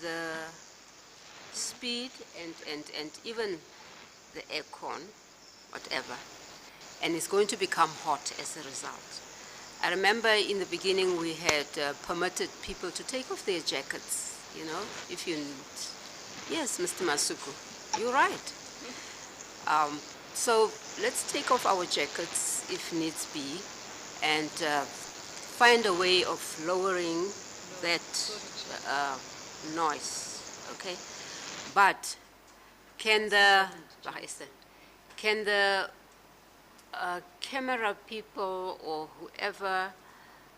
the speed and even the aircon, whatever, and it's going to become hot as a result. I remember in the beginning we had permitted people to take off their jackets, you know, if you, yes, Mr. Masuku, you're right. So let's take off our jackets if needs be and find a way of lowering that noise, okay? But can the camera people or whoever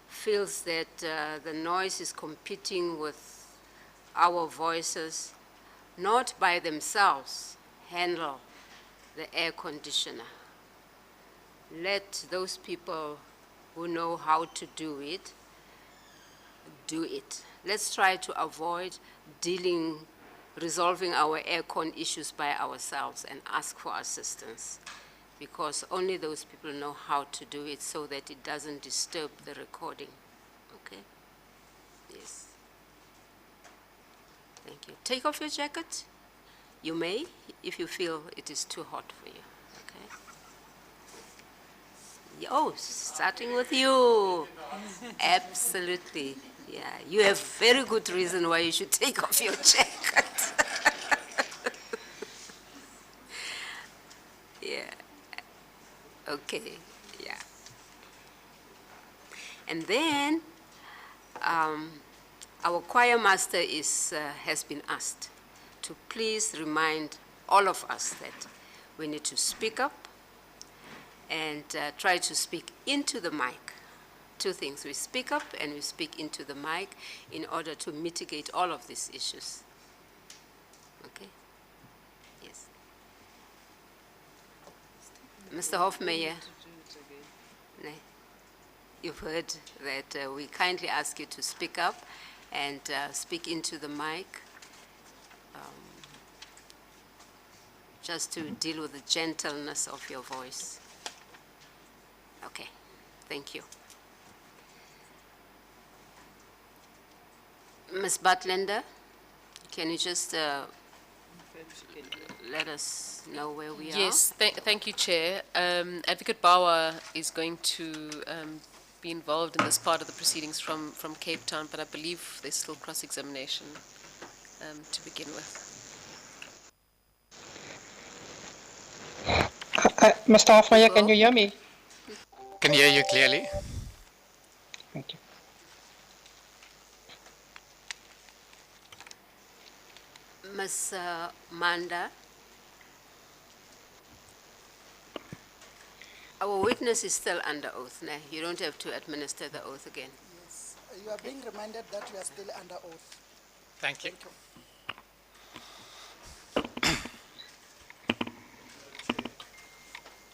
feels that the noise is competing with our voices, not by themselves, handle the air conditioner? Let those people who know how to do it, do it. Let's try to avoid resolving our aircon issues by ourselves and ask for assistance, because only those people know how to do it so that it doesn't disturb the recording. Okay? Yes. Thank you. Take off your jacket. You may, if you feel it is too hot for you. Okay? Oh, starting with you. Absolutely. Yeah, you have very good reason why you should take off your jacket. Yeah. Okay, yeah. And then our choir master has been asked to please remind all of us that we need to speak up and try to speak into the mic. Two things, we speak up and we speak into the mic in order to mitigate all of these issues. Okay? Yes. Mr. Hofmeyer, you've heard that we kindly ask you to speak up and speak into the mic, just to deal with the gentleness of your voice. Okay, thank you. Ms. Butlender, can you just let us know where we are? Yes, thank you, Chair. Advocate Bauer is going to be involved in this part of the proceedings from Cape Town, but I believe there's still cross-examination to begin with. Mr. Hofmeyer, can you hear me? Can hear you clearly. Thank you. Ms. Manda, our witness is still under oath. No? You don't have to administer the oath again. Yes, you are being reminded that you are still under oath. Thank you.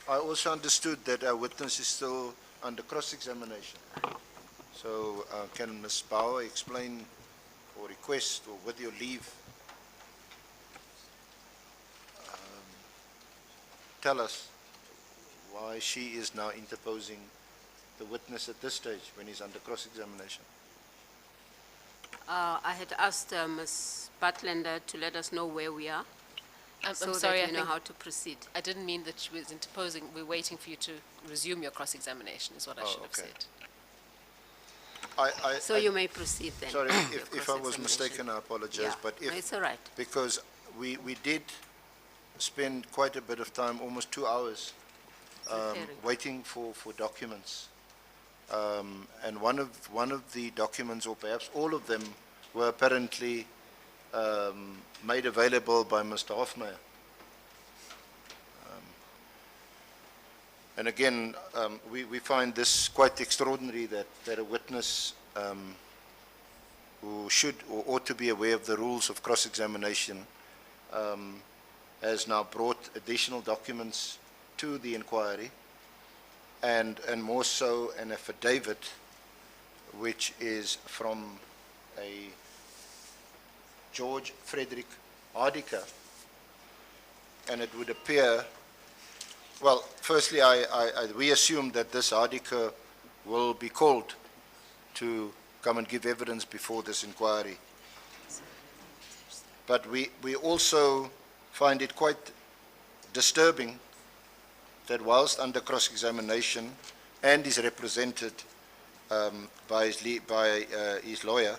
I also understood that our witness is still under cross-examination. So can Ms. Bauer explain or request, or with your leave, tell us why she is now interposing the witness at this stage when he's under cross-examination? I had asked Ms. Butlender to let us know where we are, I'm so sorry, that we I know think how to proceed. I didn't mean that she was interposing. We're waiting for you to resume your cross-examination, is what I should have okay. said. So you may proceed then. Sorry, with your if I was cross-examination. mistaken, I apologize. Yeah, But no, if, it's all right. because we did spend quite a bit of time, almost 2 hours, Preparing. waiting for documents. And one of the documents, or perhaps all of them, were apparently made available by Mr. Hofmeyer. And again, we find this quite extraordinary that a witness who should or ought to be aware of the rules of cross-examination has now brought additional documents to the inquiry, and more so an affidavit which is from a George Frederick Hardiker, and it would appear, well, firstly, we assume that this Hardiker will be called to come and give evidence before this inquiry. But we also find it quite disturbing that whilst under cross-examination and is represented by his lawyer,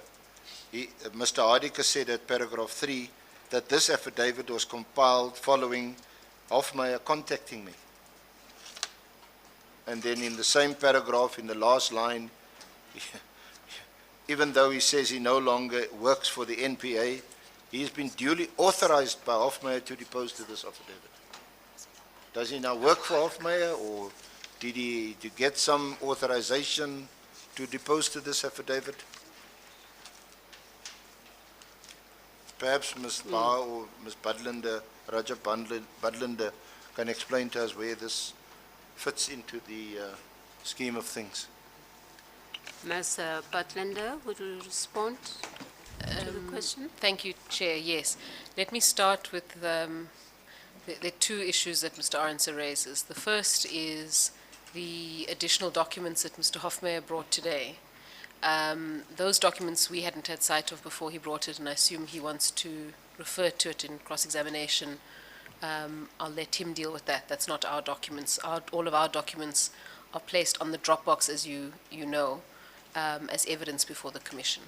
Mr. Hardike said at paragraph 3 that this affidavit was compiled following Hofmeyr contacting me. And then in the same paragraph, in the last line, even though he says he no longer works for the NPA, he's been duly authorized by Hofmeyr to depose to this affidavit. Does he now work for Hofmeyr, or did he get some authorization to depose to this affidavit? Perhaps Ms. Ba or Ms. Budlander, Raja Budlander, can explain to us where this fits into the scheme of things. Ms. Budlander, would you respond to the question? Thank you, Chair. Yes. Let me start with the two issues that Mr. Arendse raises. The first is the additional documents that Mr. Hofmeyr brought today. Those documents we hadn't had sight of before he brought it, and I assume he wants to refer to it in cross-examination. I'll let him deal with that. That's not our documents. All of our documents are placed on the Dropbox, as you know, as evidence before the Commission.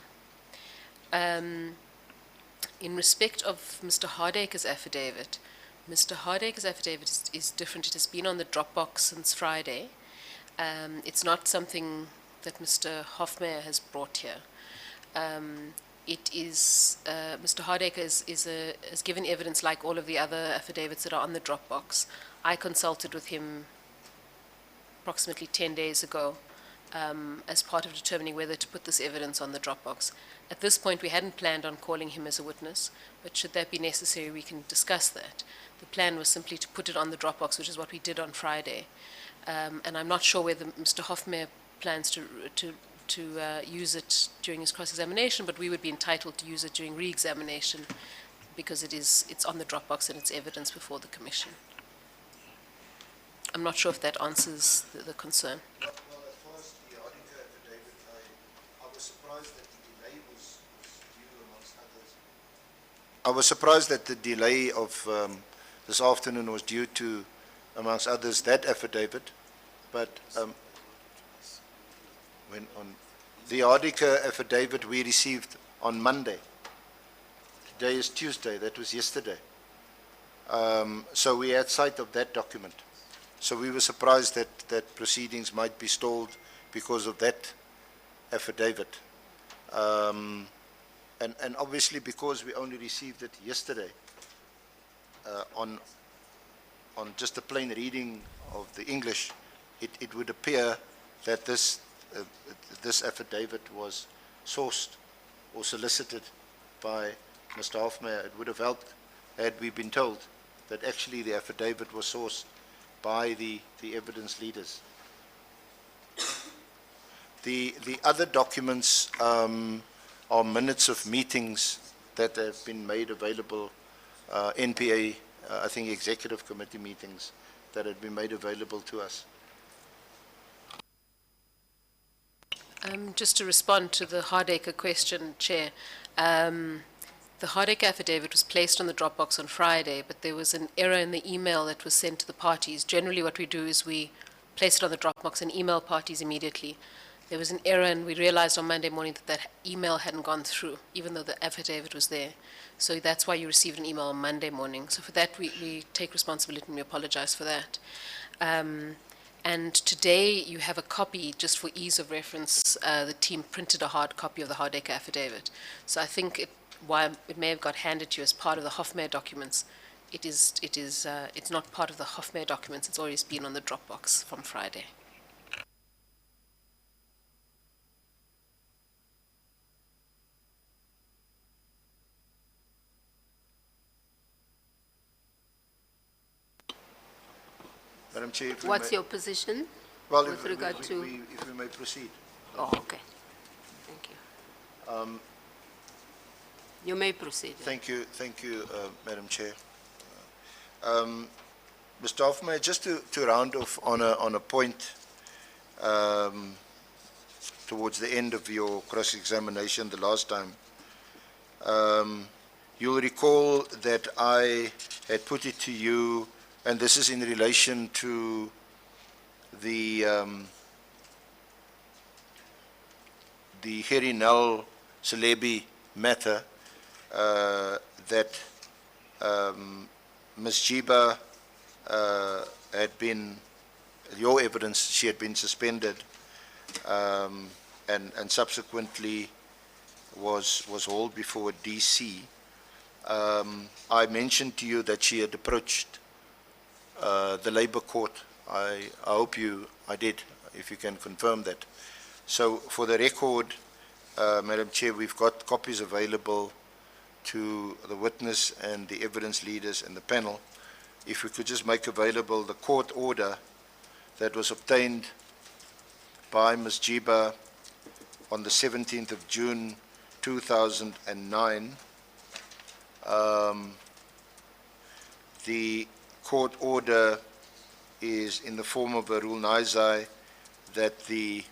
In respect of Mr. Hardike's affidavit, Mr. Hardike's affidavit is different. It has been on the Dropbox since Friday. It's not something that Mr. Hofmeyr has brought here. It is, Mr. Hardike has given evidence like all of the other affidavits that are on the Dropbox. I consulted with him approximately 10 days ago as part of determining whether to put this evidence on the Dropbox. At this point, we hadn't planned on calling him as a witness, but should that be necessary, we can discuss that. The plan was simply to put it on the Dropbox, which is what we did on Friday. And I'm not sure whether Mr. Hofmeyr plans to use it during his cross-examination, but we would be entitled to use it during re-examination because it's on the Dropbox and it's evidence before the Commission. I'm not sure if that answers the concern. Well, as far as the Hardike affidavit, I was surprised that the delay was due amongst others. I was surprised that the delay of this afternoon was due to, amongst others, that affidavit. But when on the Hardike affidavit we received on Monday. Today is Tuesday. That was yesterday. So we had sight of that document. So we were surprised that proceedings might be stalled because of that affidavit. And obviously because we only received it yesterday, on just a plain reading of the English, it would appear that this affidavit was sourced or solicited by Mr. Hofmeyr. It would have helped had we been told that actually the affidavit was sourced by the evidence leaders. The other documents are minutes of meetings that have been made available, NPA, I think executive committee meetings that have been made available to us. Just to respond to the Hardike question, Chair, the Hardike affidavit was placed on the Dropbox on Friday, but there was an error in the email that was sent to the parties. Generally what we do is we place it on the Dropbox and email parties immediately. There was an error and we realized on Monday morning that email hadn't gone through, even though the affidavit was there. So that's why you received an email on Monday morning. So for that we take responsibility and we apologize for that. And today you have a copy, just for ease of reference, the team printed a hard copy of the Hardike affidavit. So I think while it may have got handed to you as part of the Hofmeyr documents, it's not part of the Hofmeyr documents. It's always been on the Dropbox from Friday. Madam Chair, if we What's may, your position well, with regard to? if we may proceed. Oh, okay. Thank you. You may proceed. Thank you, Madam Chair. Mr. Hofmeyr, just to round off on a point towards the end of your cross-examination the last time, You'll recall that I had put it to you, and this is in relation to the Herinal Celebi matter, that Ms. Jiba had been, your evidence, she had been suspended and subsequently was hauled before DC. I mentioned to you that she had approached the Labour Court. I hope I did, if you can confirm that. So for the record, Madam Chair, we've got copies available to the witness and the evidence leaders and the panel. If we could just make available the court order that was obtained by Ms. Jiba on the 17th of June 2009. The court order is in the form of a rule nizai that the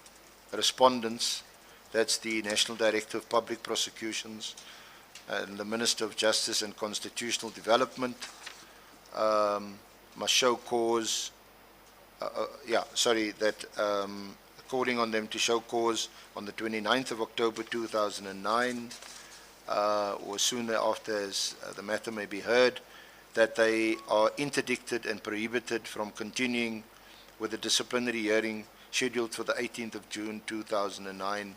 respondents, that's the National Director of Public Prosecutions and the Minister of Justice and Constitutional Development, must show cause, according on them to show cause on the 29th of October 2009, or soon thereafter as the matter may be heard, that they are interdicted and prohibited from continuing with the disciplinary hearing scheduled for the 18th of June 2009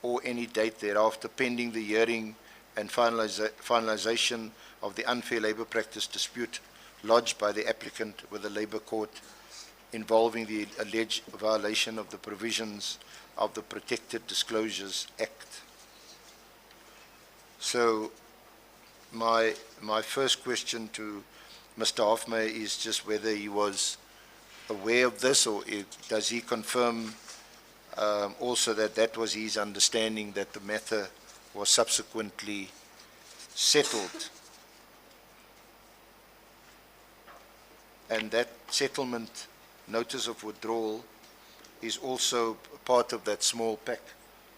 or any date thereafter, pending the hearing and finalization of the unfair labor practice dispute lodged by the applicant with the Labour Court involving the alleged violation of the provisions of the Protected Disclosures Act. So my first question to Mr. Hofmeyr is just whether he was aware of this, or does he confirm also that that was his understanding, that the matter was subsequently settled, and that settlement notice of withdrawal is also part of that small pack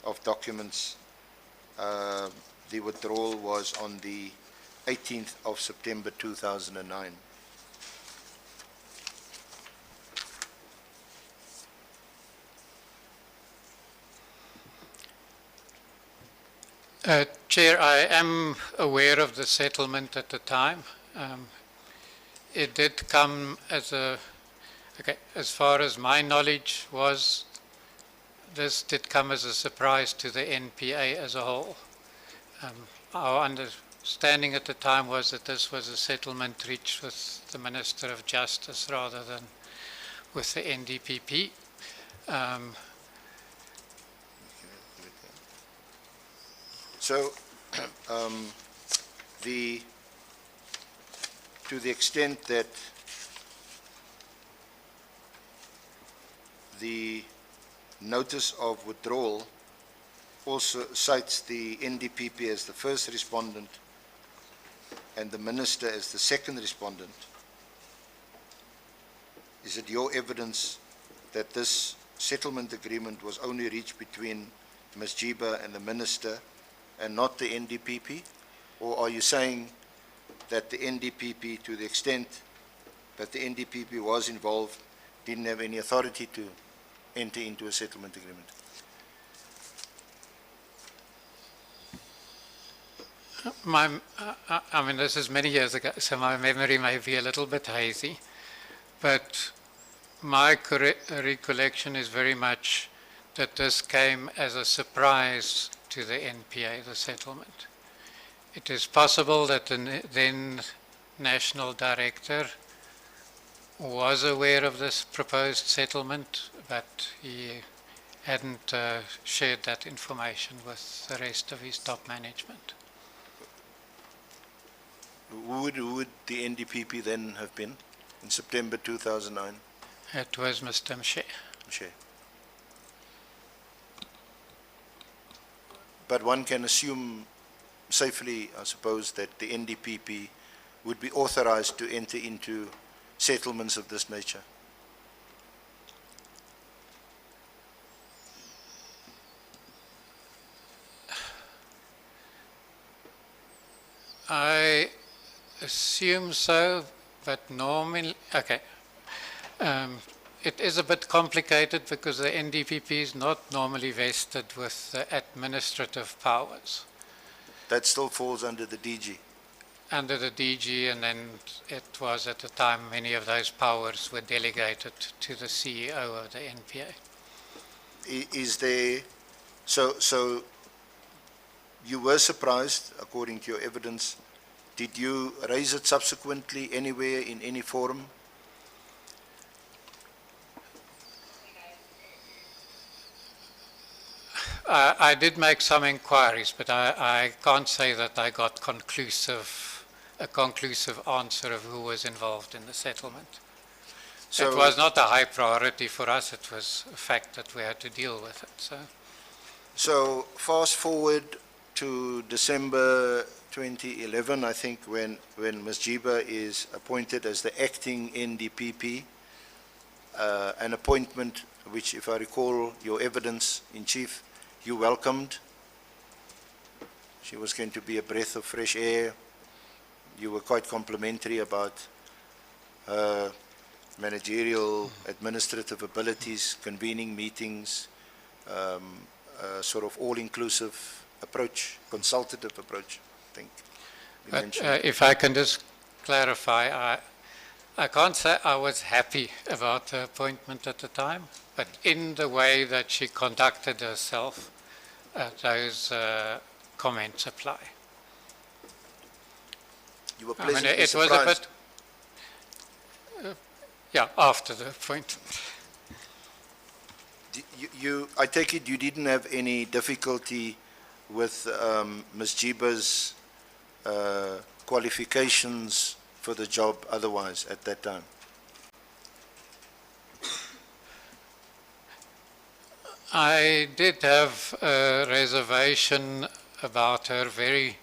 of documents. The withdrawal was on the 18th of September 2009. Chair, I am aware of the settlement at the time. It did come as as far as my knowledge was, this did come as a surprise to the NPA as a whole. Our understanding at the time was that this was a settlement reached with the Minister of Justice rather than with the NDPP. So, to the extent that the notice of withdrawal also cites the NDPP as the first respondent and the Minister as the second respondent, is it your evidence that this settlement agreement was only reached between Ms. Jiba and the Minister and not the NDPP? Or are you saying that the NDPP, to the extent that the NDPP was involved, didn't have any authority to enter into a settlement agreement? I mean, this is many years ago, so my memory may be a little bit hazy, but my recollection is very much that this came as a surprise to the NPA, the settlement. It is possible that the then National Director was aware of this proposed settlement, but he hadn't shared that information with the rest of his top management. Who would the NDPP then have been in September 2009? It was Mr. Mshe. Mshe. But one can assume safely, I suppose, that the NDPP would be authorized to enter into settlements of this nature. I assume so, but normally, okay. It is a bit complicated because the NDPP is not normally vested with the administrative powers. That still falls under the DG. Under the DG, and then it was at the time many of those powers were delegated to the CEO of the NPA. Is there, so you were surprised, according to your evidence. Did you raise it subsequently anywhere in any forum? I did make some inquiries, but I can't say that I got a conclusive answer of who was involved in the settlement. So It was not a high priority for us. It was a fact that we had to deal with it. So fast forward to December 2011, I think, when Ms. Jiba is appointed as the acting NDPP, an appointment which, if I recall your evidence in chief, you welcomed. She was going to be a breath of fresh air. You were quite complimentary about her managerial, administrative abilities, convening meetings, sort of all-inclusive approach, consultative approach, I think. you But mentioned. if I can just clarify, I can't say I was happy about her appointment at the time, but in the way that she conducted herself, those comments apply. You were I mean, pleasantly it was a surprised. bit, yeah, after the appointment. I take it you didn't have any difficulty with Ms. Jiba's qualifications for the job otherwise at that time? I did have a reservation about her very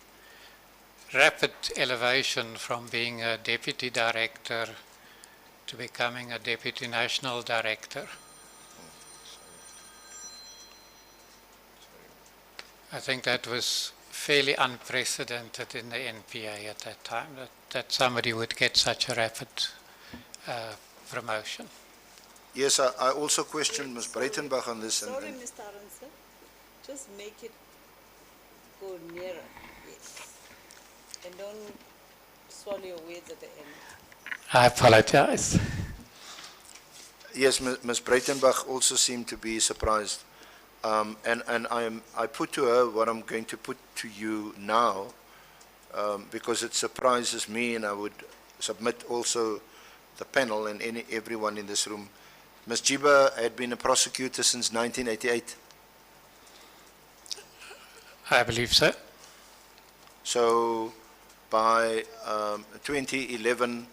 rapid elevation from being a deputy director to becoming a deputy national director. I think that was fairly unprecedented in the NPA at that time, that somebody would get such a rapid promotion. Yes, I also questioned Ms. Breitenbach on this. Sorry, Mr. Arendse, just make it go nearer, yes. And don't swallow your words at the end. I apologize. Yes, Ms. Breitenbach also seemed to be surprised. And I put to her what I'm going to put to you now, because it surprises me, and I would submit also the panel and everyone in this room. Ms. Jiba had been a prosecutor since 1988. I believe so. So by 2011,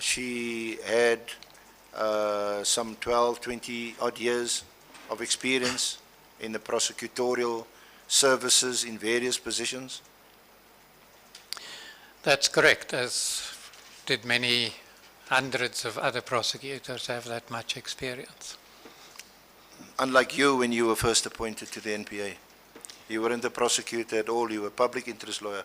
she had some 12, 20 odd years of experience in the prosecutorial services in various positions. That's correct, as did many hundreds of other prosecutors have that much experience. Unlike you when you were first appointed to the NPA. You weren't a prosecutor at all, you were a public interest lawyer.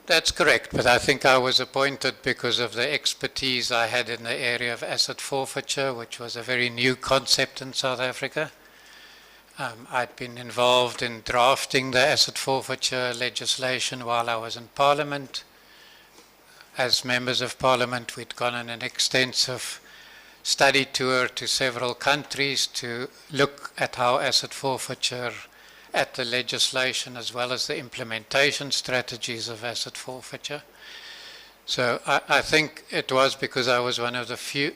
That's correct, but I think I was appointed because of the expertise I had in the area of asset forfeiture, which was a very new concept in South Africa. I'd been involved in drafting the asset forfeiture legislation while I was in Parliament. As members of Parliament, we'd gone on an extensive study tour to several countries to look at how asset forfeiture, at the legislation as well as the implementation strategies of asset forfeiture. So I think it was because I was one of the few.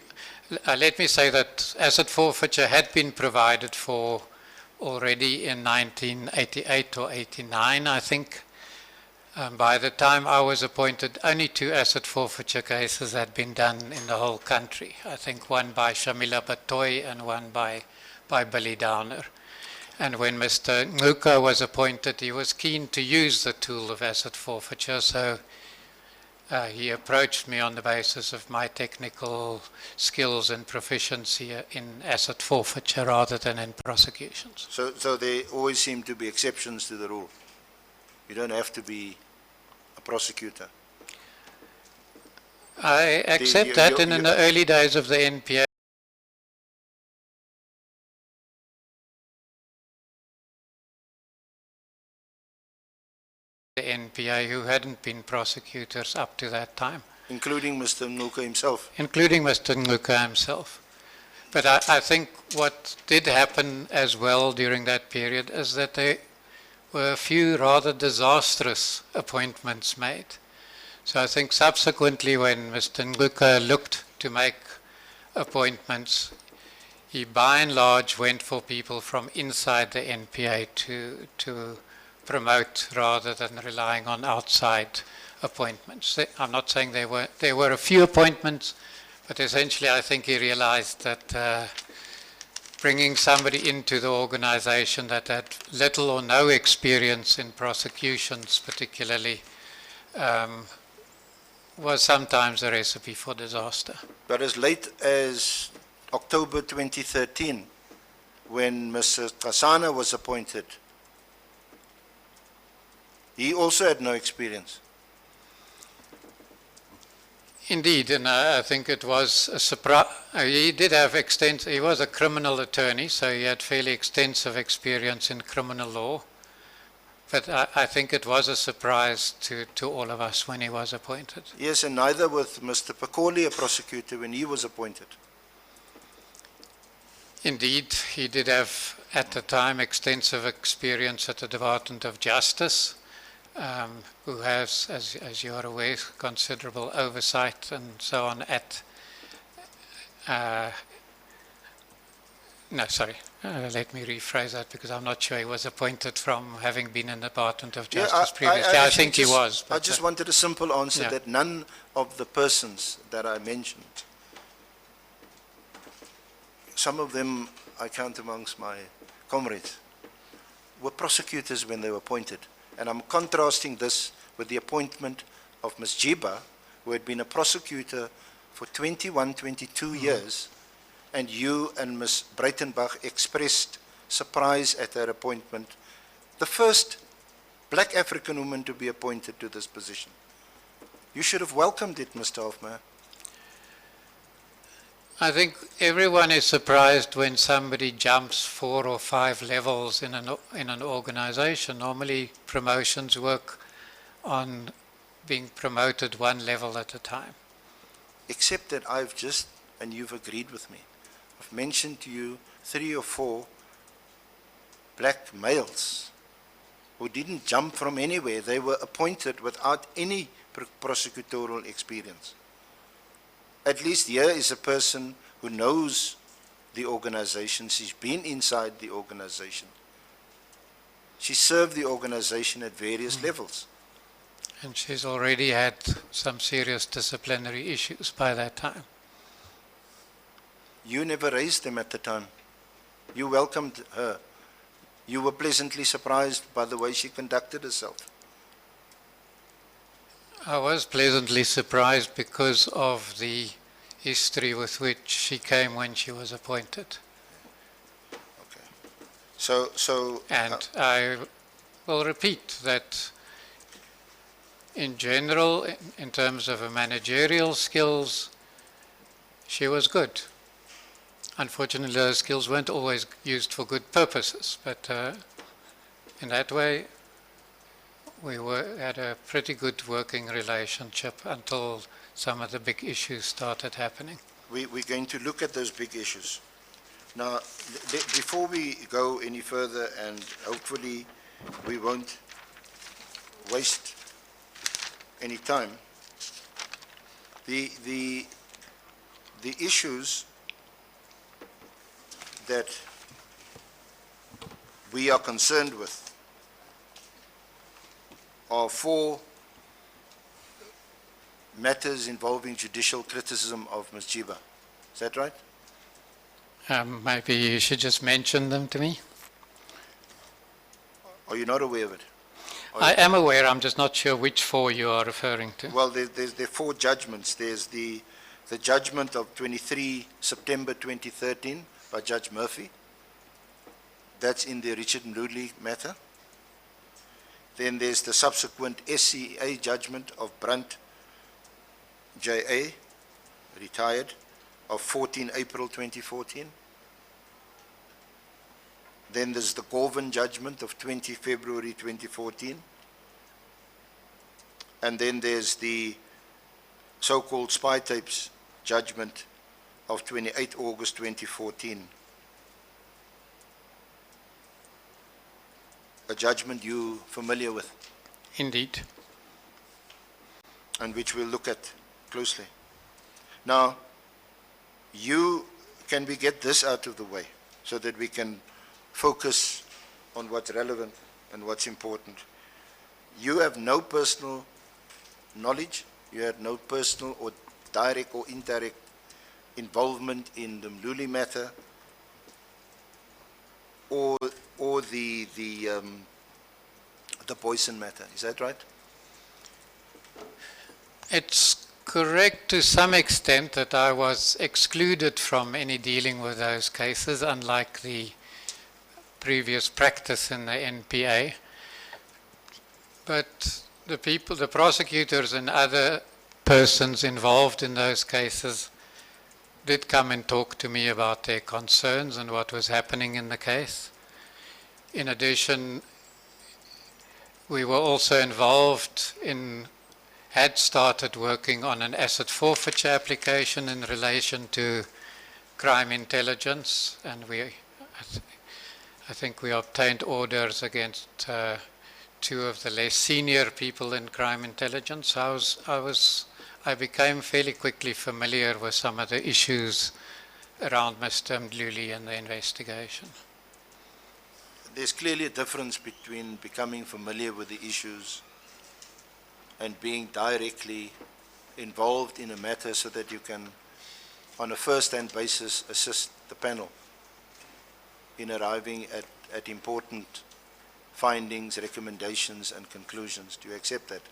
Let me say that asset forfeiture had been provided for already in 1988 or 89, I think. By the time I was appointed, only 2 asset forfeiture cases had been done in the whole country. I think one by Shamila Batoy and one by Billy Downer. And when Mr. Nguka was appointed, he was keen to use the tool of asset forfeiture, so he approached me on the basis of my technical skills and proficiency in asset forfeiture rather than in prosecutions. So there always seem to be exceptions to the rule. You don't have to be prosecutor. I accept that, and in the early days of the NPA, who hadn't been prosecutors up to that time. Including Mr. Ngcuka himself. Including Mr. Ngcuka himself. But I think what did happen as well during that period is that there were a few rather disastrous appointments made. So I think subsequently when Mr. Ngcuka looked to make appointments, he by and large went for people from inside the NPA to promote rather than relying on outside appointments. I'm not saying there were a few appointments, but essentially I think he realized that bringing somebody into the organization that had little or no experience in prosecutions particularly was sometimes a recipe for disaster. But as late as October 2013, when Mr. Kasana was appointed, he also had no experience. Indeed, and I think it was a surprise. He did have he was a criminal attorney, so he had fairly extensive experience in criminal law. But I think it was a surprise to all of us when he was appointed. Yes, and neither was Mr. Pakoli a prosecutor when he was appointed. Indeed, he did have, at the time, extensive experience at the Department of Justice, who has, as you are aware, considerable oversight and so on at, let me rephrase that because I'm not sure he was appointed from having been in the Department of Justice previously. I think he was. I just wanted a simple answer that none of the persons that I mentioned, some of them I count amongst my comrades, were prosecutors when they were appointed. And I'm contrasting this with the appointment of Ms. Jiba, who had been a prosecutor for 21, 22 years, and you and Ms. Breitenbach expressed surprise at her appointment, the first black African woman to be appointed to this position. You should have welcomed it, Mr. Hofmeyer. I think everyone is surprised when somebody jumps 4 or 5 levels in an organization. Normally promotions work on being promoted 1 level at a time. Except that I've just, and you've agreed with me, I've mentioned to you 3 or 4 black males who didn't jump from anywhere. They were appointed without any prosecutorial experience. At least here is a person who knows the organization. She's been inside the organization. She served the organization at various levels. And she's already had some serious disciplinary issues by that time. You never raised them at the time. You welcomed her. You were pleasantly surprised by the way she conducted herself. I was pleasantly surprised because of the history with which she came when she was appointed. Okay. And I will repeat that in general, in terms of her managerial skills, she was good. Unfortunately, those skills weren't always used for good purposes, but in that way, we had a pretty good working relationship until some of the big issues started happening. We're going to look at those big issues. Now, before we go any further, and hopefully we won't waste any time, the issues that we are concerned with are 4 matters involving judicial criticism of Ms. Jiba. Is that right? Maybe you should just mention them to me. Are you not aware of it? I am aware, I'm just not sure which 4 you are referring to. Well, there are 4 judgments. There's the judgment of 23 September 2013 by Judge Murphy. That's in the Richard Mludley matter. Then there's the subsequent SCA judgment of Brunt J.A., retired, of 14 April 2014. Then there's the Gorvin judgment of 20 February 2014. And then there's the so-called spy tapes judgment of 28 August 2014. A judgment you familiar with, Indeed. and which we'll look at closely. Now, can we get this out of the way so that we can focus on what's relevant and what's important? You have no personal knowledge, you had no personal or direct or indirect involvement in the Mluli matter or the Boyson matter. Is that right? It's correct to some extent that I was excluded from any dealing with those cases, unlike the previous practice in the NPA. But the prosecutors and other persons involved in those cases did come and talk to me about their concerns and what was happening in the case. In addition, we were also had started working on an asset forfeiture application in relation to crime intelligence, and I think we obtained orders against two of the less senior people in crime intelligence. I became fairly quickly familiar with some of the issues around Mr. Mluli and the investigation. There's clearly a difference between becoming familiar with the issues and being directly involved in a matter so that you can, on a first-hand basis, assist the panel in arriving at important findings, recommendations, and conclusions. Do you accept that?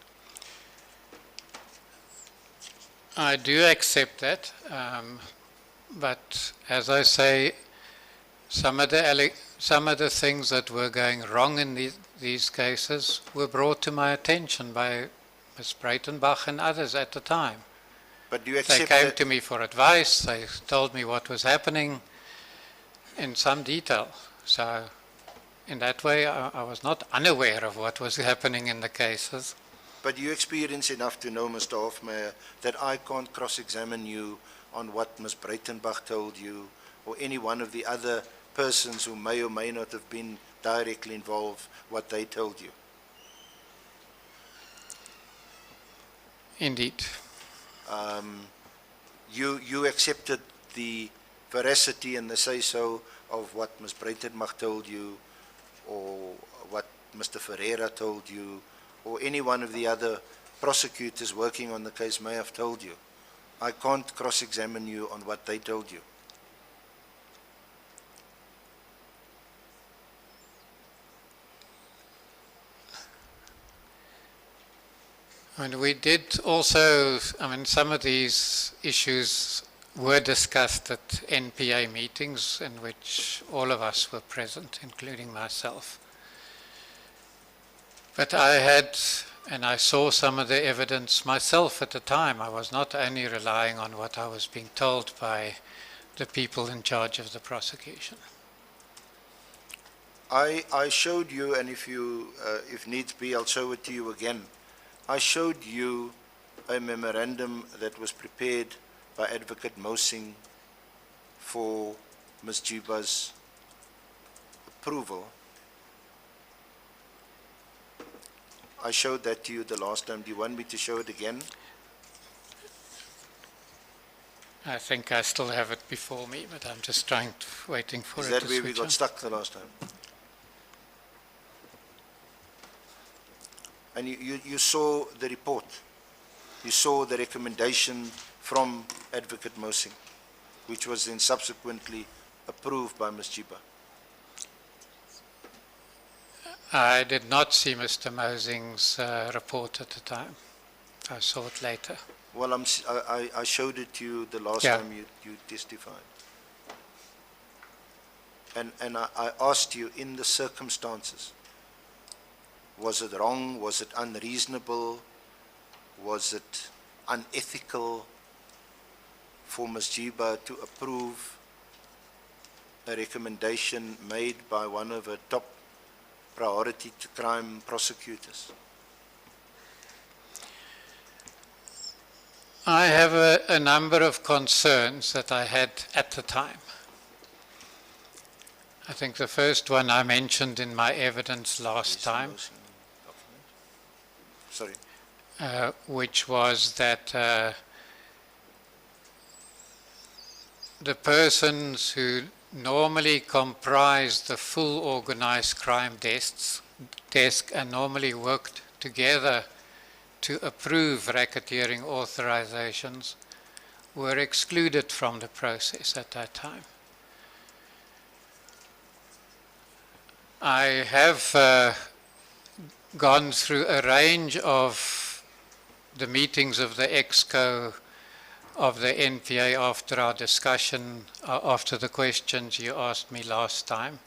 I do accept that, but as I say, some of the things that were going wrong in these cases were brought to my attention by Ms. Breitenbach and others at the time. But do you They accept came that? to me for advice, they told me what was happening in some detail. So in that way, I was not unaware of what was happening in the cases. But you experience enough to know, Mr. Hofmeyer, that I can't cross-examine you on what Ms. Breitenbach told you or any one of the other persons who may or may not have been directly involved, what they told you. Indeed. You accepted the veracity and the say-so of what Ms. Breitenbach told you or what Mr. Ferreira told you or any one of the other prosecutors working on the case may have told you. I can't cross-examine you on what they told you. And we did also, some of these issues were discussed at NPA meetings in which all of us were present, including myself. But I saw some of the evidence myself at the time. I was not only relying on what I was being told by the people in charge of the prosecution. I showed you, and if needs be, I'll show it to you again. I showed you a memorandum that was prepared by Advocate Mosing for Ms. Jiba's approval. I showed that to you the last time. Do you want me to show it again? I think I still have it before me, but I'm just waiting for it Is to that where we switch got on. stuck the last time? And you saw the report. You saw the recommendation from Advocate Mosing, which was then subsequently approved by Ms. Jiba. I did not see Mr. Mosing's report at the time. I saw it later. Well, I showed it to you the last Yeah. time you testified. And I asked you, in the circumstances, Was it wrong? Was it unreasonable? Was it unethical for Ms. Jiba to approve a recommendation made by one of her top priority to crime prosecutors? I have a number of concerns that I had at the time. I think the first one I mentioned in my evidence last time, Sorry. which was that the persons who normally comprise the full organized crime desk and normally worked together to approve racketeering authorizations were excluded from the process at that time. I have gone through a range of the meetings of the EXCO of the NPA after our discussion, after the questions you asked me last time.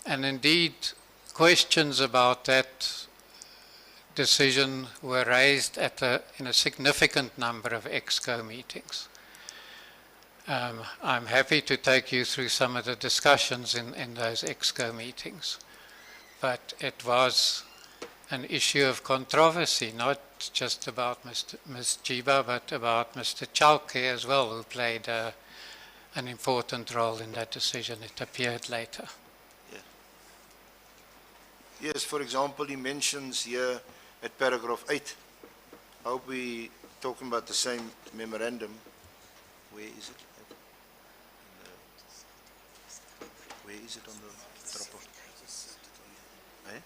And indeed, questions about that decision were raised in a significant number of EXCO meetings. I'm happy to take you through some of the discussions in those EXCO meetings, but it was an issue of controversy, not just about Ms. Jiba, but about Mr. Chauke as well, who played an important role in that decision. It appeared later. Yes, for example, he mentions here at paragraph 8, I hope we talking about the same memorandum. Where is it? Where is it on the drop of? Eh?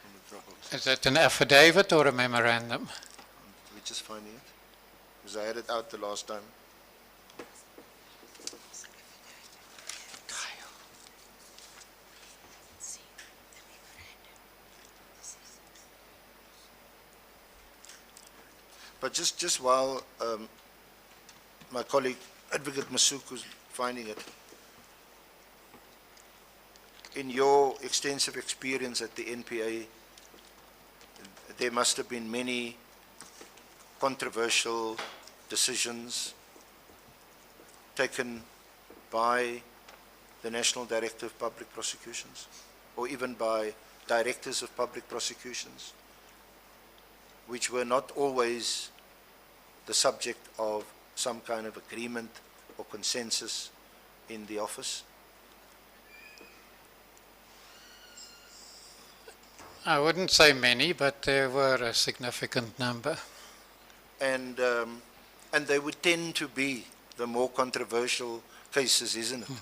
On the drop of. Is that an affidavit or a memorandum? We're just finding it. Because I had it out the last time. But just while my colleague, Advocate Masuku, is finding it, in your extensive experience at the NPA, there must have been many controversial decisions taken by the National Director of Public Prosecutions, or even by directors of public prosecutions, which were not always the subject of some kind of agreement or consensus in the office? I wouldn't say many, but there were a significant number. And they would tend to be the more controversial cases, isn't it?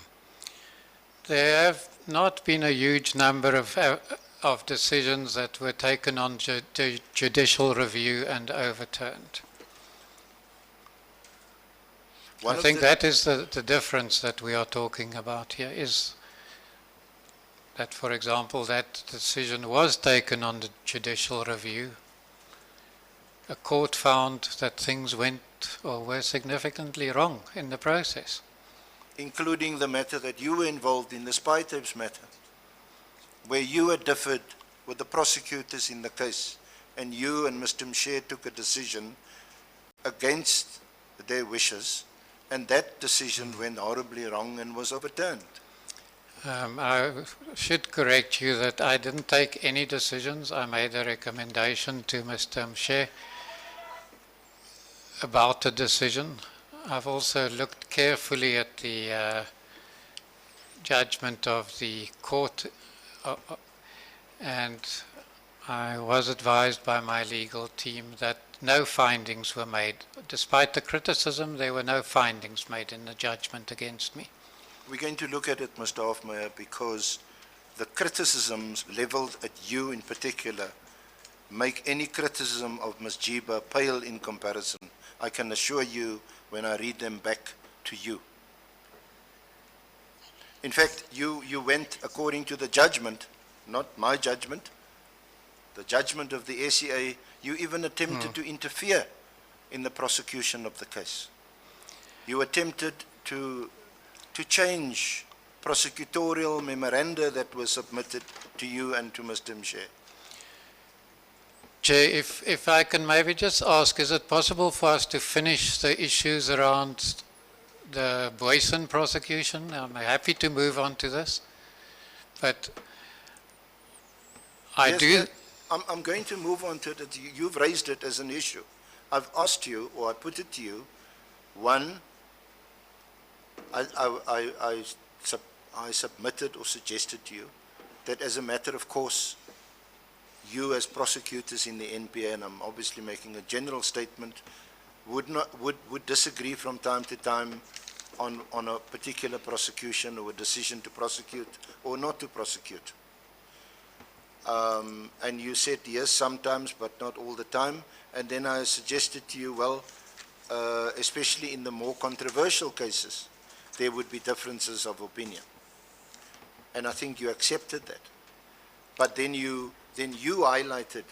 There have not been a huge number of decisions that were taken on judicial review and overturned. I think that is the difference that we are talking about here, is that, for example, that decision was taken on the judicial review. A court found that things went or were significantly wrong in the process. Including the matter that you were involved in, the spy tapes matter, where you had differed with the prosecutors in the case, and you and Mr. Mshe took a decision against their wishes, and that decision went horribly wrong and was overturned. I should correct you that I didn't take any decisions. I made a recommendation to Mr. Mshe about the decision. I've also looked carefully at the judgment of the court, and I was advised by my legal team that no findings were made. Despite the criticism, there were no findings made in the judgment against me. We're going to look at it, Mr. Hofmeyer, because the criticisms leveled at you in particular make any criticism of Ms. Jiba pale in comparison. I can assure you when I read them back to you. In fact, you went according to the judgment, not my judgment, the judgment of the SCA. You even attempted to interfere in the prosecution of the case. You attempted to change prosecutorial memoranda that were submitted to you and to Mr. Mshe? Chair, if I can maybe just ask, is it possible for us to finish the issues around the Boyson prosecution? I'm happy to move on to this, but I Yes, do. I'm going to move on to it. You've raised it as an issue. I've asked you, or I put it to you, one, I submitted or suggested to you that as a matter of course, you as prosecutors in the NPA, and I'm obviously making a general statement, would disagree from time to time on a particular prosecution or a decision to prosecute or not to prosecute. And you said yes sometimes, but not all the time. And then I suggested to you, well, especially in the more controversial cases, there would be differences of opinion. And I think you accepted that. But then you highlighted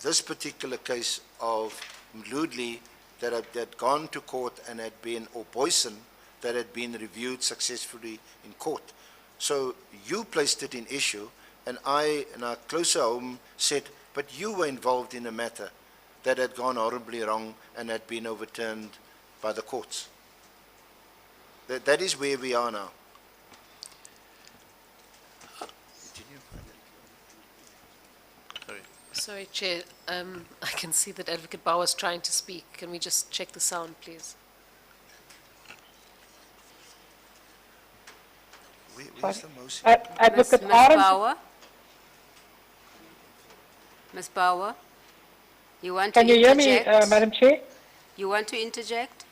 this particular case of Mludli that had gone to court and had been, or Boyson, that had been reviewed successfully in court. So you placed it in issue, and I, closer home, said, but you were involved in a matter that had gone horribly wrong and had been overturned by the courts. That is where we are now. Sorry, Chair. I can see that Advocate Bauer is trying to speak. Can we just check the sound, please? Where's the motion? Advocate Ms. Orange, Bauer? Ms. Bauer? You want to can you hear interject? me, Madam Chair? You want to interject?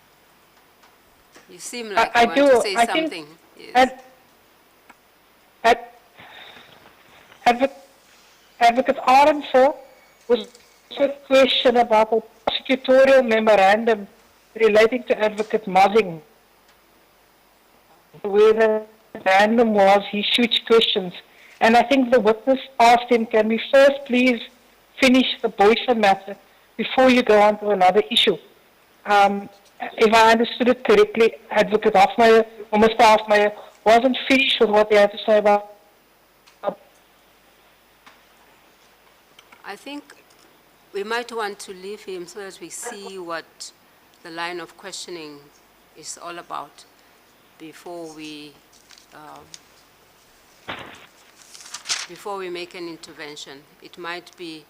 You seem like I you want do. to say I think something. Yes. Advocate Orange, sir, was a question about the prosecutorial memorandum relating to Advocate Mozing, where the memorandum was he shoots questions. And I think the witness asked him, can we first please finish the Boyson matter before you go on to another issue? If I understood it correctly, Advocate Hofmeyer, or Mr. Hofmeyer, wasn't finished with what they had to say about. I think we might want to leave him so that we see what the line of questioning is all about before we make an intervention. It might be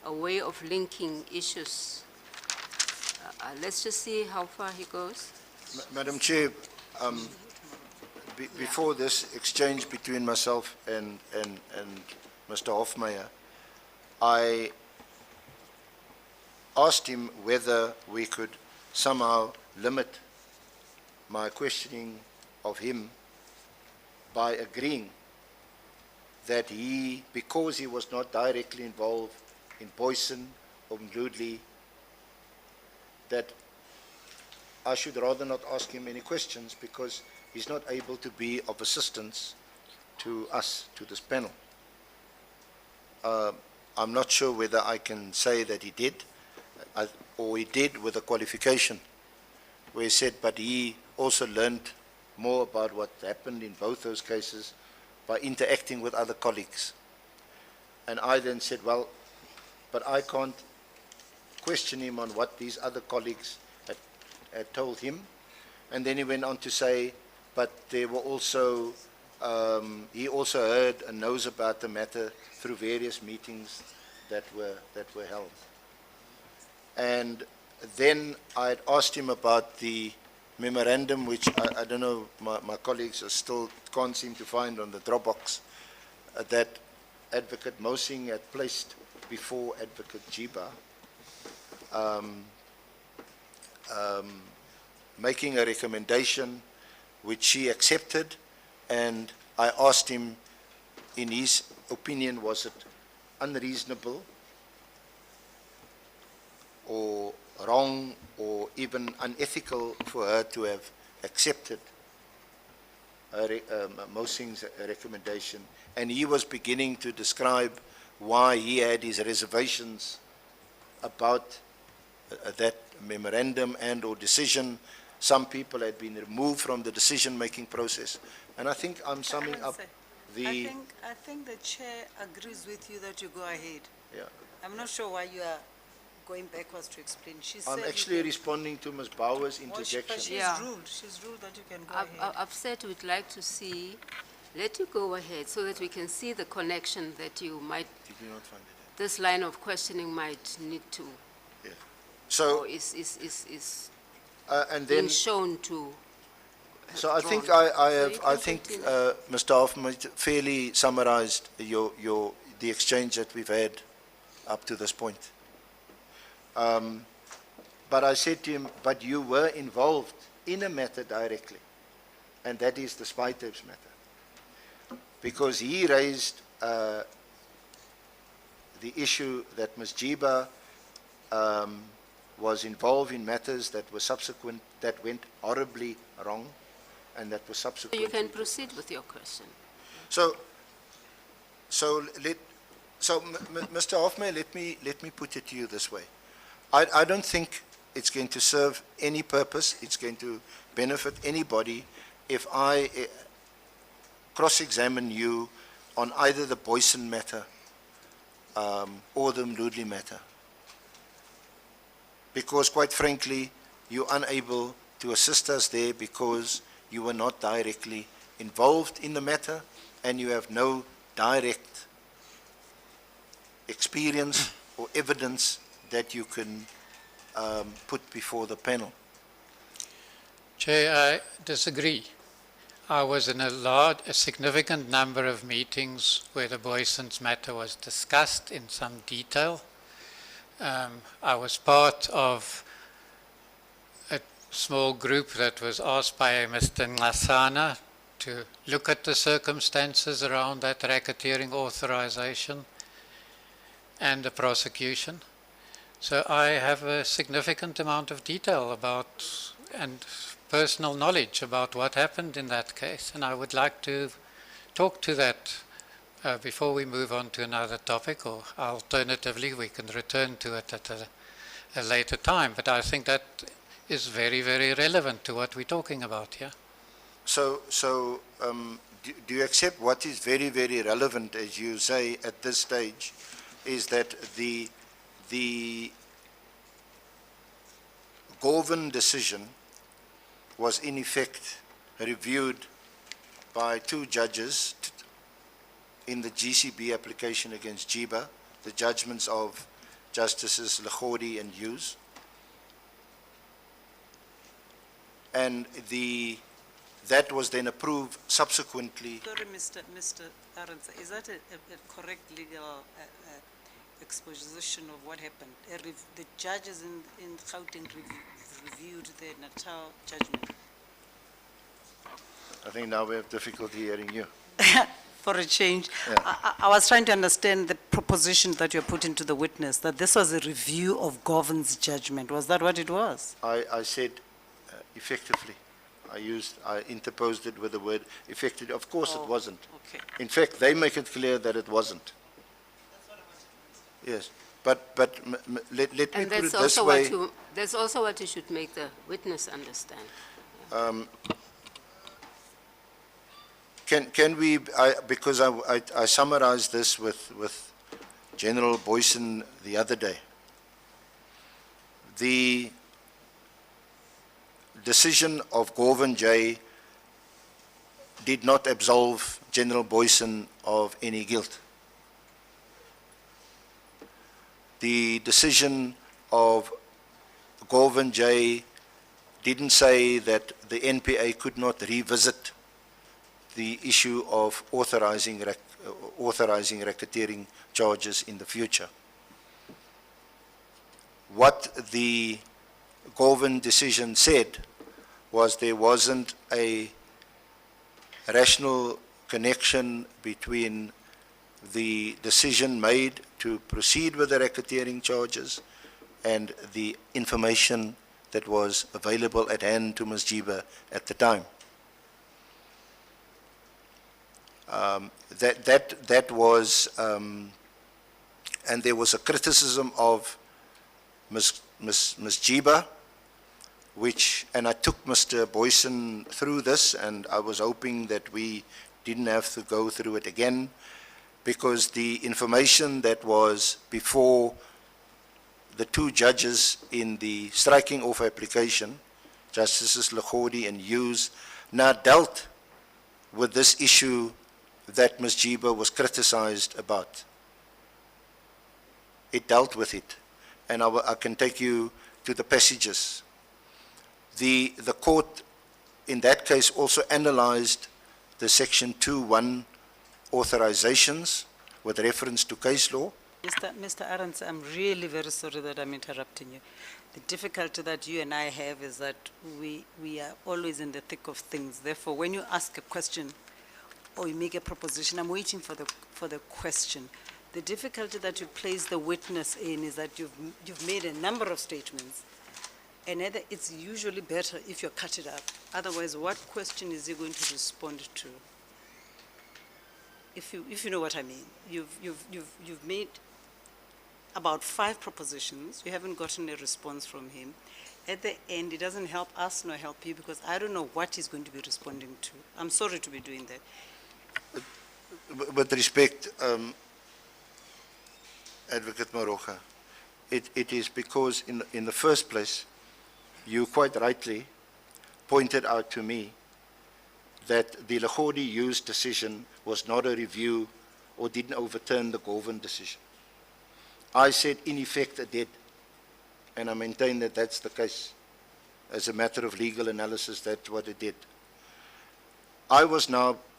a way of linking issues. Let's just see how far he goes. Madam Chair, before this exchange between myself and Mr. Hofmeyer, I asked him whether we could somehow limit my questioning of him by agreeing that he, because he was not directly involved in Boyson or Mludli, that I should rather not ask him any questions because he's not able to be of assistance to us, to this panel. I'm not sure whether I can say that he did, or he did with a qualification, where he said, but he also learned more about what happened in both those cases by interacting with other colleagues. And I then said, well, but I can't question him on what these other colleagues had told him. And then he went on to say, but there were also, he also heard and knows about the matter through various meetings that were held. And then I had asked him about the memorandum, which I don't know, my colleagues are still can't seem to find on the Dropbox, that Advocate Mosing had placed before Advocate Jiba, making a recommendation which she accepted, and I asked him, in his opinion, was it unreasonable or wrong or even unethical for her to have accepted Mosing's recommendation. And he was beginning to describe why he had his reservations about that memorandum and or decision, Some people had been removed from the decision-making process. And I think I'm summing up the... I think the chair agrees with you that you go ahead. Yeah. I'm not sure why you are going backwards to explain. She said I'm you actually can- responding to Ms. Bauer's Well, interjection. but she's Yeah. ruled. She's ruled that you can go I've, ahead. I've said we'd like to see, let you go ahead so that we can see the connection that you might, Did you not find it? this line of questioning might need to, So, or is and being then, shown to. so I think drawn. I So have, you I can think continue. Mr. Hoffman fairly summarized the exchange that we've had up to this point. But I said to him, but you were involved in a matter directly, and that is the spy tapes matter. Because he raised the issue that Ms. Jiba was involved in matters that were subsequent, that went horribly wrong, and that was So subsequent. you can proceed with your question. So Mr. Hoffman, let me put it to you this way. I don't think it's going to serve any purpose, it's going to benefit anybody if I cross-examine you on either the Boyson matter or the Mludli matter. Because quite frankly, you're unable to assist us there because you were not directly involved in the matter and you have no direct experience or evidence that you can put before the panel. Chair, I disagree. I was in a significant number of meetings where the Boyson's matter was discussed in some detail. I was part of a small group that was asked by Mr. Ngasana to look at the circumstances around that racketeering authorization and the prosecution. So I have a significant amount of detail about and personal knowledge about what happened in that case, and I would like to talk to that before we move on to another topic, or alternatively we can return to it at a later time. But I think that is very, very relevant to what we're talking about here. So do you accept what is very, very relevant, as you say at this stage, is that the Govan decision was in effect reviewed by two judges in the GCB application against Jiba, the judgments of Justices Lachodi and Hughes. And that was then approved subsequently. Sorry, Mr. Arendse, is that a correct legal exposition of what happened? The judges in Gauteng reviewed the Natal judgment. I think now we have difficulty hearing you. For a change. Yeah. I was trying to understand the proposition that you're putting to the witness, that this was a review of Govan's judgment. Was that what it was? I said effectively. I interposed it with the word effectively. Of course it wasn't. Okay. In fact, they make it clear that it wasn't. Yes, but let me And put it that's this also way. what you, that's also what you should make the witness understand. Can we, because I summarized this with General Boyson the other day. The decision of Govan J did not absolve General Boyson of any guilt. The decision of Govan J didn't say that the NPA could not revisit the issue of authorizing racketeering charges in the future. What the Govan decision said was there wasn't a rational connection between the decision made to proceed with the racketeering charges and the information that was available at hand to Ms. Jiba at the time. That was, and there was a criticism of Ms. Jiba and I took Mr. Boyson through this, and I was hoping that we didn't have to go through it again, because the information that was before the two judges in the striking off application, Justices Legodi and Hughes, now dealt with this issue that Ms. Jiba was criticized about. It dealt with it, and I can take you to the passages. The court in that case also analyzed the Section 2.1 authorizations with reference to case law. Mr. Arons, I'm really very sorry that I'm interrupting you. The difficulty that you and I have is that we are always in the thick of things. Therefore, when you ask a question or you make a proposition, I'm waiting for the question. The difficulty that you place the witness in is that you've made a number of statements, and it's usually better if you cut it up. Otherwise, what question is he going to respond to? If you know what I mean. You've made about 5 propositions. You haven't gotten a response from him. At the end, it doesn't help us nor help you, because I don't know what he's going to be responding to. I'm sorry to be doing that. With respect, Advocate Moroka, it is because in the first place, you quite rightly pointed out to me that the Legodi Hughes decision was not a review or didn't overturn the Govan decision. I said, in effect, it did, and I maintain that that's the case. As a matter of legal analysis, that's what it did.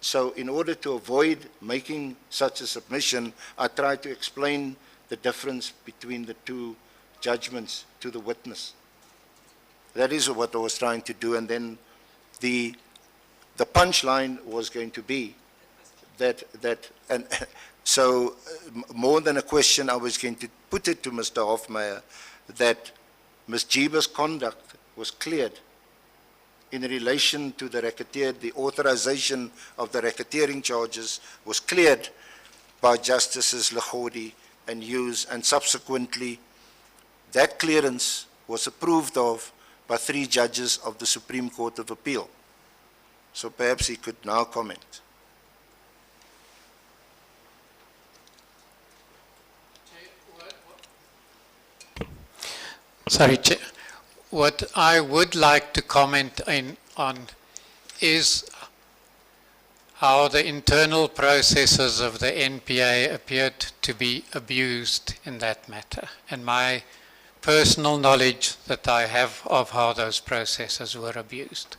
So in order to avoid making such a submission, I tried to explain the difference between the two judgments to the witness. That is what I was trying to do, and then the punchline was going to be and so more than a question, I was going to put it to Mr. Hofmeyer that Ms. Jiba's conduct was cleared in relation to the racketeer. The authorization of the racketeering charges was cleared by Justices Legodi and Hughes, and subsequently that clearance was approved of by 3 judges of the Supreme Court of Appeal. So perhaps he could now comment. Sorry, Chair. What I would like to comment on is how the internal processes of the NPA appeared to be abused in that matter, and my personal knowledge that I have of how those processes were abused.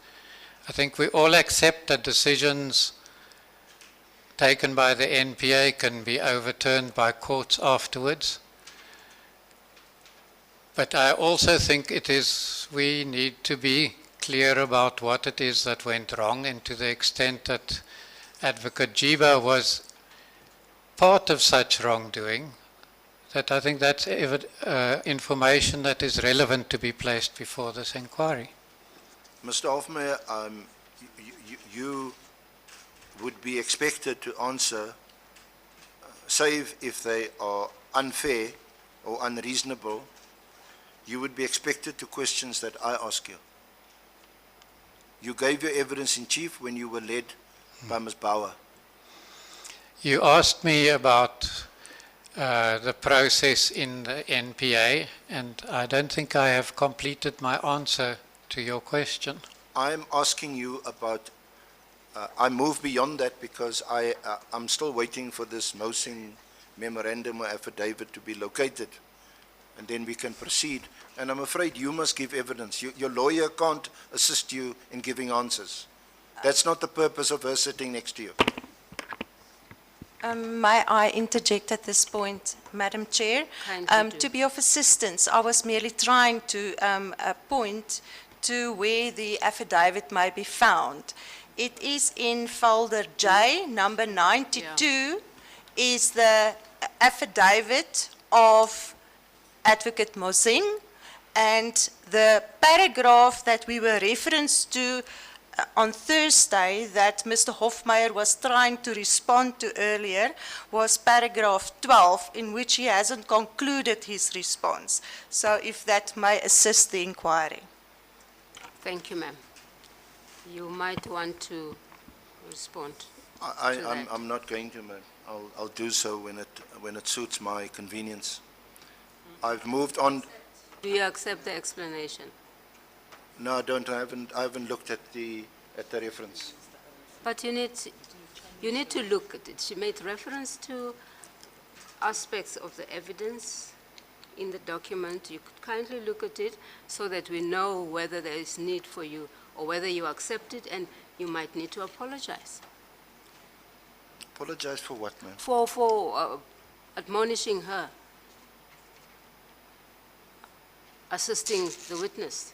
I think we all accept that decisions taken by the NPA can be overturned by courts afterwards. But I also think we need to be clear about what it is that went wrong, and to the extent that Advocate Jiba was part of such wrongdoing, that I think that's information that is relevant to be placed before this inquiry. Mr. Hofmeyer, you would be expected to answer, save if they are unfair or unreasonable, you would be expected to questions that I ask you. You gave your evidence in chief when you were led by Ms. Bauer. You asked me about the process in the NPA, and I don't think I have completed my answer to your question. I'm asking you about, I move beyond that because I'm still waiting for this Mosing memorandum or affidavit to be located, and then we can proceed. And I'm afraid you must give evidence. Your lawyer can't assist you in giving answers. That's not the purpose of her sitting next to you. May I interject at this point, Madam Chair? To be of assistance, I was merely trying to point to where the affidavit may be found. It is in folder J, number 92, is the affidavit of Advocate Mosing, and the paragraph that we were referenced to on Thursday that Mr. Hofmeyer was trying to respond to earlier was paragraph 12, in which he hasn't concluded his response. So if that may assist the inquiry. Thank you, ma'am. You might want to respond. I'm not going to, ma'am. I'll do so when it suits my convenience. I've moved on. Do you accept the explanation? No, I don't. I haven't looked at the reference. But you need to look at it. She made reference to aspects of the evidence in the document. You could kindly look at it so that we know whether there is need for you or whether you accept it, and you might need to apologize. Apologize for what, ma'am? For admonishing her, assisting the witness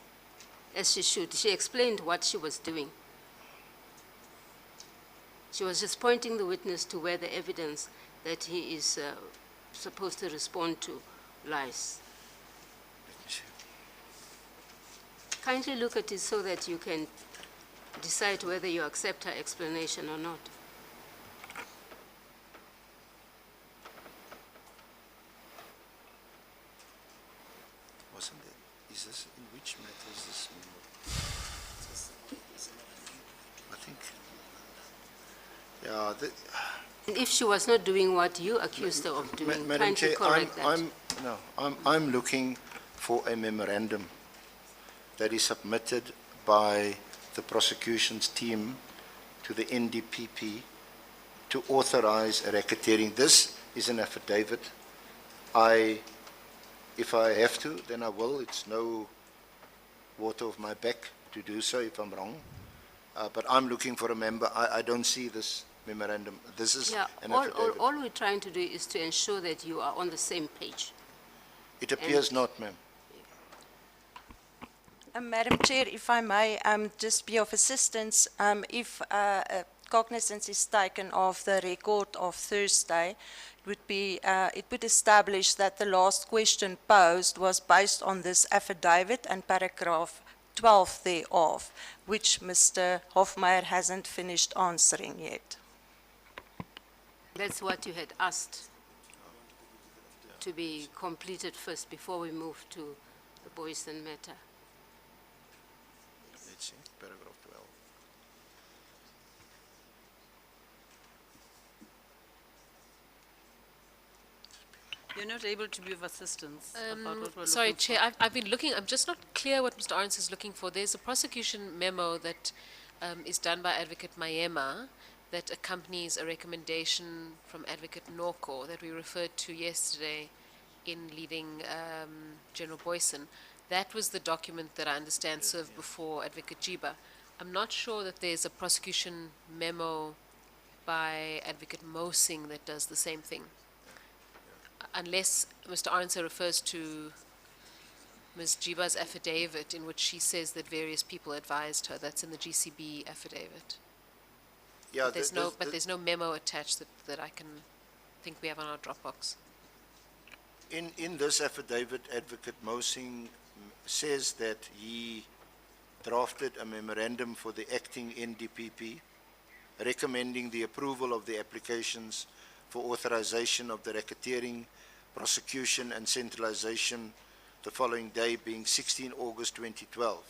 as she should. She explained what she was doing. She was just pointing the witness to where the evidence that he is supposed to respond to lies. Kindly look at it so that you can decide whether you accept her explanation or not. Wasn't it? Is this, in which matter is this? I think, yeah, And if she was not doing what you accused her of doing, Madam kindly Chair, correct that. I'm looking for a memorandum that is submitted by the prosecution's team to the NDPP to authorize a racketeering. This is an affidavit. If I have to, then I will. It's no water off my back to do so if I'm wrong. But I'm looking for a member. I don't see this memorandum. This is an affidavit. All we're trying to do is to ensure that you are on the same page. It appears not, ma'am. Madam Chair, if I may just be of assistance, if cognizance is taken of the record of Thursday, it would establish that the last question posed was based on this affidavit and paragraph 12 thereof, which Mr. Hofmeyer hasn't finished answering yet. That's what you had asked to be completed first before we move to the Boyson matter. Let's see, paragraph 12. You're not able to be of assistance about what we're Sorry, looking Chair, I've been looking, I'm just not clear what Mr. Arns is looking for. There's a prosecution memo that is done by Advocate Mayema that accompanies a recommendation from Advocate Norco that we referred to yesterday in leading General Boyson. That was the document that I understand served before Advocate Jiba. I'm not sure that there's a prosecution memo by Advocate Mosing that does the same thing. Unless Mr. Arnser refers to Ms. Jiba's affidavit in which she says that various people advised her. That's in the GCB affidavit. Yeah, But there's no memo attached that I can think we have on our Dropbox. In this affidavit, Advocate Mosing says that he drafted a memorandum for the acting NDPP recommending the approval of the applications for authorization of the racketeering, prosecution and centralization the following day being 16 August 2012.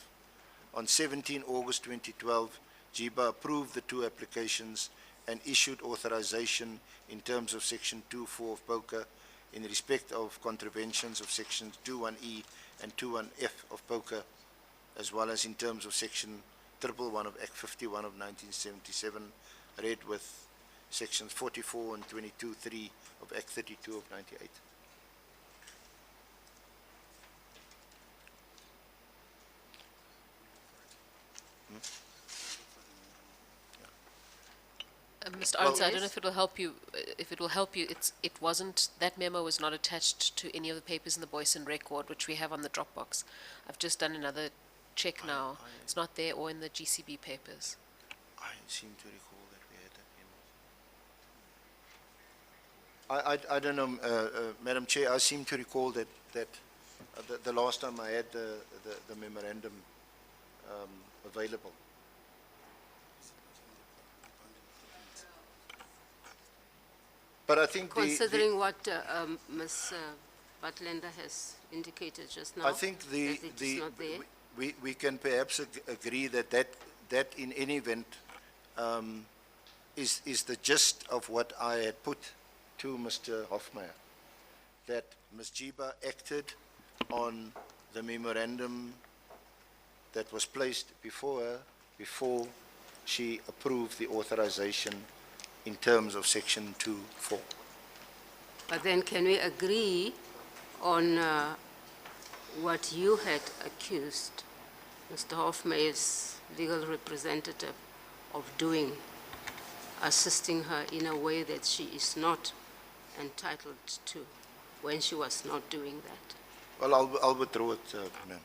On 17 August 2012, JIBA approved the two applications and issued authorization in terms of Section 2.4 of POCA in respect of contraventions of Sections 2.1e and 2.1f of POCA, as well as in terms of Section 111 of Act 51 of 1977, read with Sections 44 and 22.3 of Act 32 of 98. Mr. Well, Arnser, I don't know if it will help you. It wasn't, that memo was not attached to any of the papers in the Boyson record, which we have on the Dropbox. I've just done another check now. It's not there or in the GCB papers. I seem to recall that we had that memo. I don't know, Madam Chair, I seem to recall that the last time I had the memorandum available. But I think considering what Ms. Butlender has indicated just now, I think that it is not there. we can perhaps agree that that in any event is the gist of what I had put to Mr. Hofmeyer, that Ms. Jiba acted on the memorandum that was placed before her, before she approved the authorization in terms of Section 2.4. But then can we agree on what you had accused Mr. Hofmeyer's legal representative of doing, assisting her in a way that she is not entitled to, when she was not doing that? Well, I'll withdraw it, ma'am.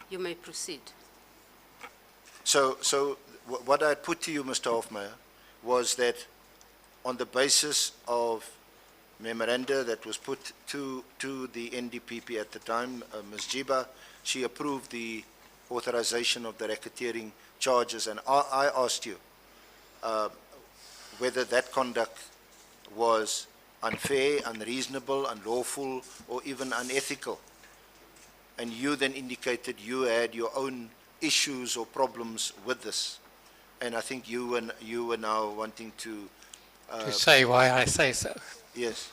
You may proceed. So what I put to you, Mr. Hofmeyer, was that on the basis of memoranda that was put to the NDPP at the time, Ms. Jiba, she approved the authorization of the racketeering charges, and I asked you whether that conduct was unfair, unreasonable, unlawful, or even unethical. And you then indicated you had your own issues or problems with this. And I think you were now wanting to say why I say so. Yes.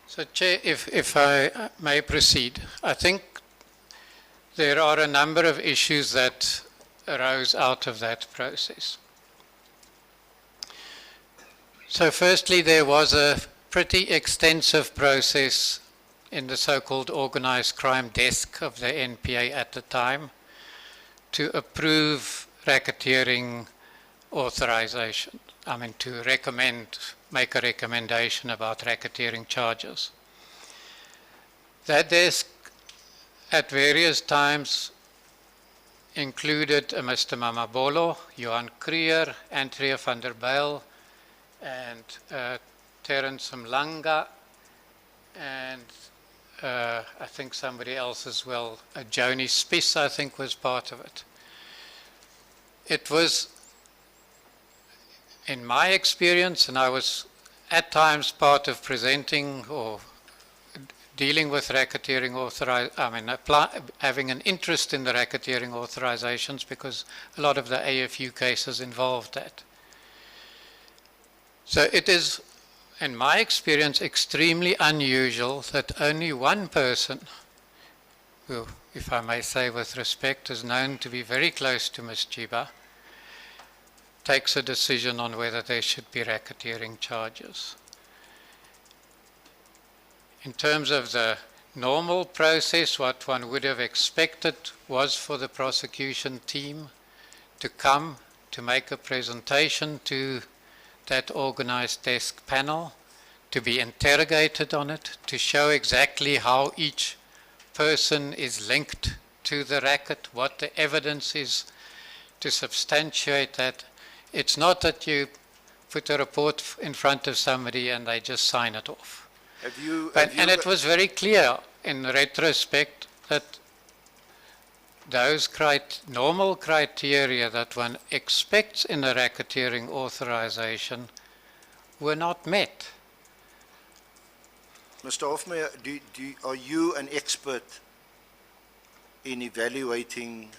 So, Chair, if I may proceed, I think there are a number of issues that arose out of that process. So firstly, there was a pretty extensive process in the so-called organized crime desk of the NPA at the time to approve racketeering authorization. I mean, to make a recommendation about racketeering charges. That desk at various times included Mr. Mamabolo, Johan Krier, Andrea van der Bijl, and Terence Mlanga, and I think somebody else as well. Joni Spies, I think, was part of it. It was, in my experience, and I was at times part of presenting or dealing with racketeering having an interest in the racketeering authorizations, because a lot of the AFU cases involved that. So it is, in my experience, extremely unusual that only one person, who, if I may say with respect, is known to be very close to Ms. Jiba, takes a decision on whether there should be racketeering charges. In terms of the normal process, what one would have expected was for the prosecution team to come to make a presentation to that organized desk panel, to be interrogated on it, to show exactly how each person is linked to the racket, what the evidence is to substantiate that. It's not that you put a report in front of somebody and they just sign it off. And it was very clear in retrospect that those normal criteria that one expects in a racketeering authorization were not met. Mr. Hofmeyer, are you an expert in evaluating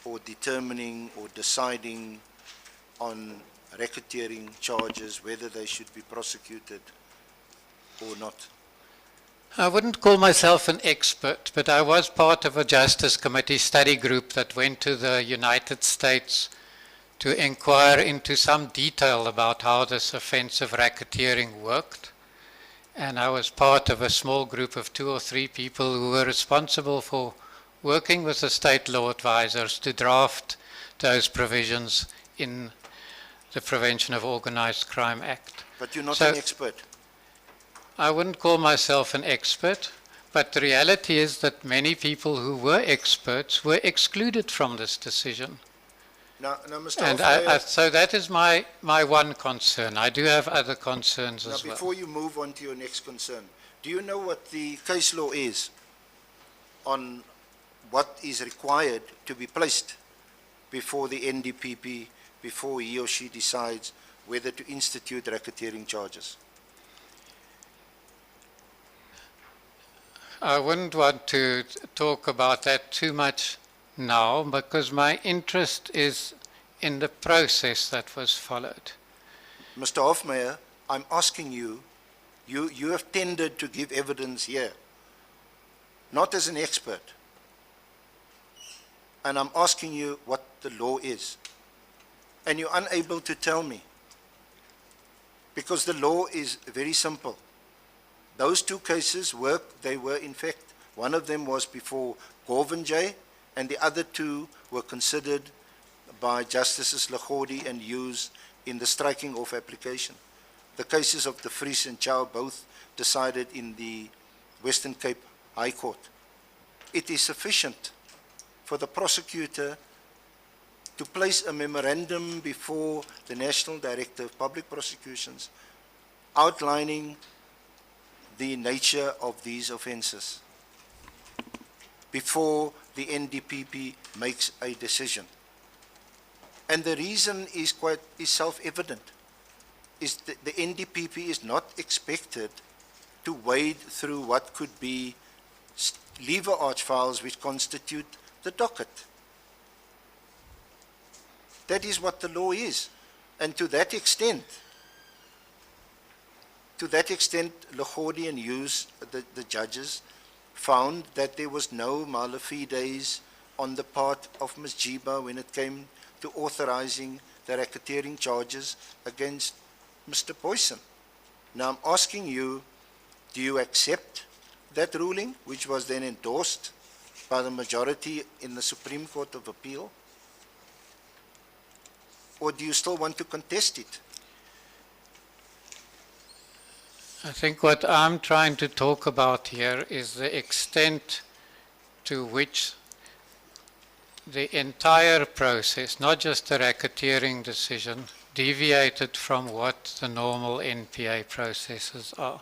or determining or deciding on racketeering charges, whether they should be prosecuted or not? I wouldn't call myself an expert, but I was part of a Justice Committee study group that went to the United States to inquire into some detail about how this offense of racketeering worked. And I was part of a small group of 2 or 3 people who were responsible for working with the state law advisors to draft those provisions in the Prevention of Organized Crime Act. But you're not an expert. I wouldn't call myself an expert, but the reality is that many people who were experts were excluded from this decision. Now Mr. And so that is my one concern. I do have other concerns as well. Before you move on to your next concern, do you know what the case law is on what is required to be placed before the NDPP, before he or she decides whether to institute racketeering charges? I wouldn't want to talk about that too much now because my interest is in the process that was followed. Mr. Hofmeyer, I'm asking you, you have tended to give evidence here, not as an expert. And I'm asking you what the law is. And you're unable to tell me. Because the law is very simple. Those two cases they were in fact, one of them was before Govinjay, and the other two were considered by Justices Lagodi and Hughes in the striking off application. The cases of De Vries and Chow both decided in the Western Cape High Court. It is sufficient for the prosecutor to place a memorandum before the National Director of Public Prosecutions outlining the nature of these offences before the NDPP makes a decision. And the reason is self-evident, is that the NDPP is not expected to wade through what could be lever arch files which constitute the docket. That is what the law is. And to that extent, Lagodi and Hughes, the judges, found that there was no mala fides on the part of Ms. Jiba when it came to authorizing the racketeering charges against Mr. Boyson. Now I'm asking you, do you accept that ruling, which was then endorsed by the majority in the Supreme Court of Appeal? Or do you still want to contest it? I think what I'm trying to talk about here is the extent to which the entire process, not just the racketeering decision, deviated from what the normal NPA processes are.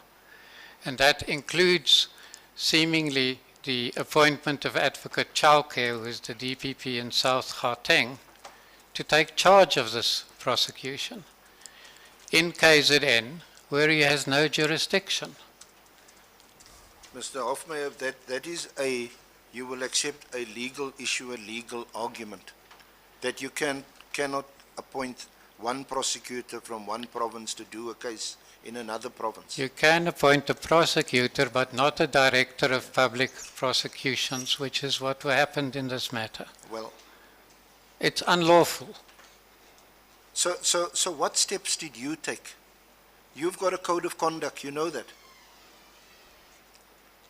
And that includes seemingly the appointment of Advocate Chauke, who is the DPP in South Gauteng, to take charge of this prosecution in KZN, where he has no jurisdiction. Mr. Hofmeyer, that is you will accept a legal issue, a legal argument, that you cannot appoint one prosecutor from one province to do a case in another province. You can appoint a prosecutor, but not a director of public prosecutions, which is what happened in this matter. Well, it's unlawful. So what steps did you take? You've got a code of conduct, you know that.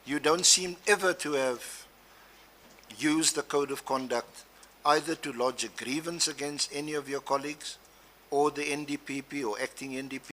You don't seem ever to have used the code of conduct either to lodge a grievance against any of your colleagues or the NDPP or acting NDP